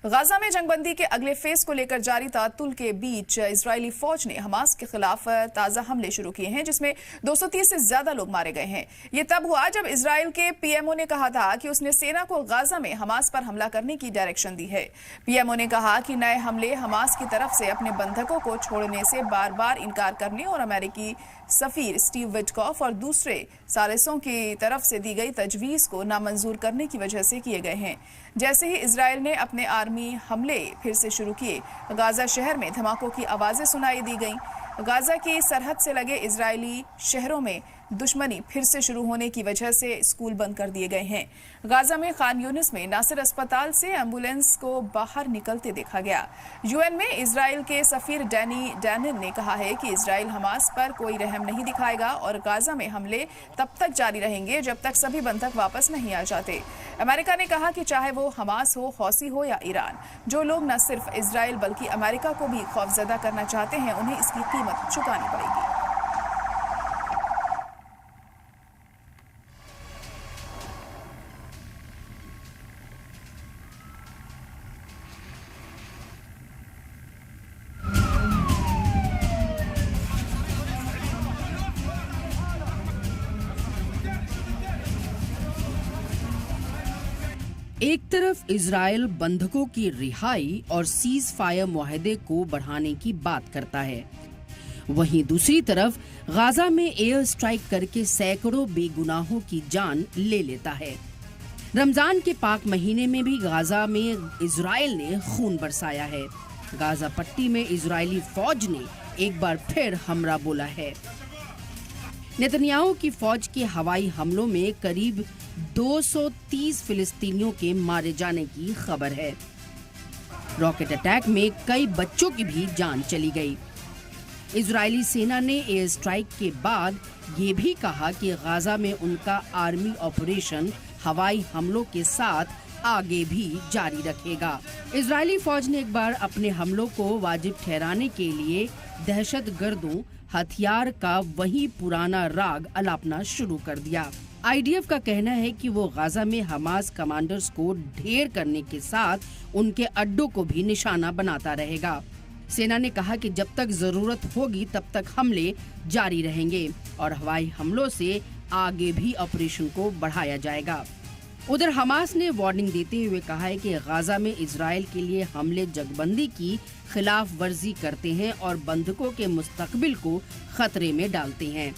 Gaza में जंगबंदी के अगले फेज को लेकर जारी तातुल के बीच इजरायली फौज ने हमास के खिलाफ ताजा हमले शुरू किए हैं, जिसमें 230 से ज्यादा लोग मारे गए हैं। ये तब हुआ जब इजरायल के पीएमओ ने कहा था कि उसने सेना को गाजा में हमास पर हमला करने की डायरेक्शन दी है। पीएमओ ने कहा कि नए हमले हमास की तरफ से अपने बंधकों को छोड़ने से बार बार इनकार करने और अमेरिकी सफीर स्टीव विटकॉफ और दूसरे सालिसों की तरफ से दी गई तजवीज को नामंजूर करने की वजह से किए गए हैं। जैसे ही इजरायल ने अपने आर्मी हमले फिर से शुरू किए, गाजा शहर में धमाकों की आवाजें सुनाई दी गईं। गाजा की सरहद से लगे इजरायली शहरों में दुश्मनी फिर से शुरू होने की वजह से स्कूल बंद कर दिए गए हैं। गाजा में खान यूनिस में नासिर अस्पताल से एम्बुलेंस को बाहर निकलते देखा गया। यूएन में इजरायल के सफीर डैनी डैनिल ने कहा है कि इजरायल हमास पर कोई रहम नहीं दिखाएगा और गाजा में हमले तब तक जारी रहेंगे जब तक सभी बंधक वापस नहीं आ जाते। अमेरिका ने कहा कि चाहे वो हमास हो, हौसी हो या ईरान, जो लोग न सिर्फ इजरायल बल्कि अमेरिका को भी खौफजदा करना चाहते हैं, उन्हें इसकी कीमत चुकानी पड़ेगी। एक तरफ इजरायल बंधकों की रिहाई और सीज फायर मुआहदे को बढ़ाने की बात करता है, वहीं दूसरी तरफ गाजा में एयर स्ट्राइक करके सैकड़ों बेगुनाहों की जान ले लेता है। रमजान के पाक महीने में भी गाजा में इजरायल ने खून बरसाया है। गाजा पट्टी में इजरायली फौज ने एक बार फिर हमला बोला है। नेतन्याहू की फौज के हवाई हमलों में करीब 230 फिलिस्तीनियों के मारे जाने की खबर है। रॉकेट अटैक में कई बच्चों की भी जान चली गई। इजरायली सेना ने एयर स्ट्राइक के बाद ये भी कहा कि गाजा में उनका आर्मी ऑपरेशन हवाई हमलों के साथ आगे भी जारी रखेगा। इजरायली फौज ने एक बार अपने हमलों को वाजिब ठहराने के लिए दहशतगर्दों हथियार का वही पुराना राग अलापना शुरू कर दिया। आईडीएफ का कहना है कि वो गाजा में हमास कमांडर्स को ढेर करने के साथ उनके अड्डों को भी निशाना बनाता रहेगा। सेना ने कहा कि जब तक जरूरत होगी तब तक हमले जारी रहेंगे और हवाई हमलों से आगे भी ऑपरेशन को बढ़ाया जाएगा। उधर हमास ने वार्निंग देते हुए कहा है कि गाजा में इजरायल के लिए हमले जंगबंदी की खिलाफ वर्जी करते हैं और बंधकों के मुस्तकबिल को खतरे में डालते हैं।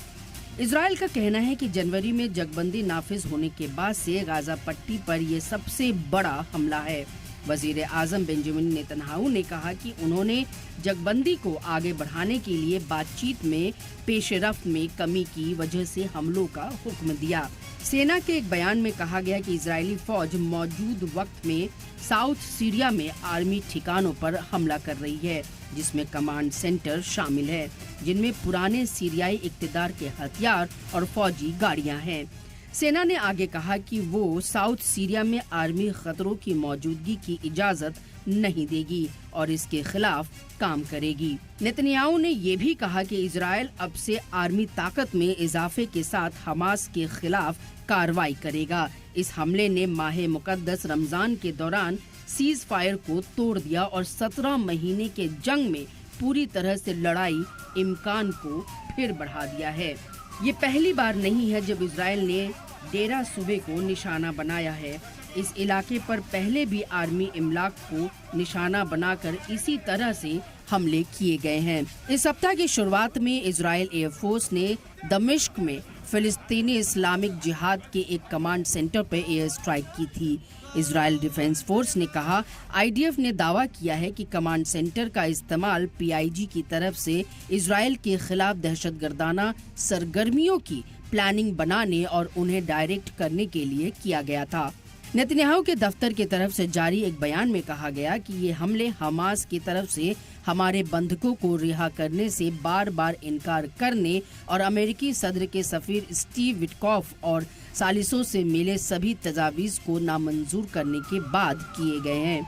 इजरायल का कहना है कि जनवरी में जंगबंदी नाफिज होने के बाद से गाजा पट्टी पर यह सबसे बड़ा हमला है। वजीर आजम बेंजामिन नेतन्याहू ने कहा कि उन्होंने जंगबंदी को आगे बढ़ाने के लिए बातचीत में पेशरफ्त में कमी की वजह से हमलों का हुक्म दिया। सेना के एक बयान में कहा गया कि इजरायली फौज मौजूद वक्त में साउथ सीरिया में आर्मी ठिकानों पर हमला कर रही है, जिसमें कमांड सेंटर शामिल है, जिनमें पुराने सीरियाई इक्तदार के हथियार और फौजी गाड़ियां हैं। सेना ने आगे कहा कि वो साउथ सीरिया में आर्मी खतरों की मौजूदगी की इजाजत नहीं देगी और इसके खिलाफ काम करेगी। नेतन्याहू ने ये भी कहा कि इजरायल अब से आर्मी ताकत में इजाफे के साथ हमास के खिलाफ कार्रवाई करेगा। इस हमले ने माह मुकद्दस रमजान के दौरान सीज फायर को तोड़ दिया और 17 महीने के जंग में पूरी तरह से लड़ाई इम्कान को फिर बढ़ा दिया है। ये पहली बार नहीं है जब इजरायल ने डेरा सूबे को निशाना बनाया है। इस इलाके पर पहले भी आर्मी इमलाक को निशाना बनाकर इसी तरह से हमले किए गए हैं। इस सप्ताह की शुरुआत में इजरायल एयरफोर्स ने दमिश्क में फिलिस्तीनी इस्लामिक जिहाद के एक कमांड सेंटर पर एयर स्ट्राइक की थी। इजरायल डिफेंस फोर्स ने कहा, आईडीएफ ने दावा किया है कि कमांड सेंटर का इस्तेमाल पीआईजी की तरफ से इजरायल के खिलाफ दहशतगर्दाना सरगर्मियों की प्लानिंग बनाने और उन्हें डायरेक्ट करने के लिए किया गया था। नेतन्याहू के दफ्तर की तरफ से जारी एक बयान में कहा गया कि ये हमले हमास की तरफ से हमारे बंधकों को रिहा करने से बार बार इनकार करने और अमेरिकी सदर के सफीर स्टीव विटकॉफ और सालिसों से मिले सभी तजावीज को नामंजूर करने के बाद किए गए हैं।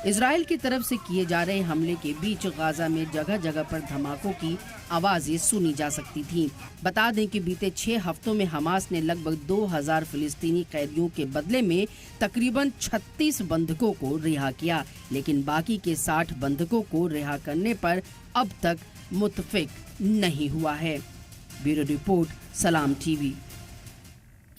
इजराइल की तरफ से किए जा रहे हमले के बीच गाजा में जगह जगह पर धमाकों की आवाजें सुनी जा सकती थीं। बता दें कि बीते 6 हफ्तों में हमास ने लगभग 2000 फिलिस्तीनी कैदियों के बदले में तकरीबन 36 बंधकों को रिहा किया, लेकिन बाकी के 60 बंधकों को रिहा करने पर अब तक मुत्तफिक नहीं हुआ है। ब्यूरो रिपोर्ट, सलाम टीवी।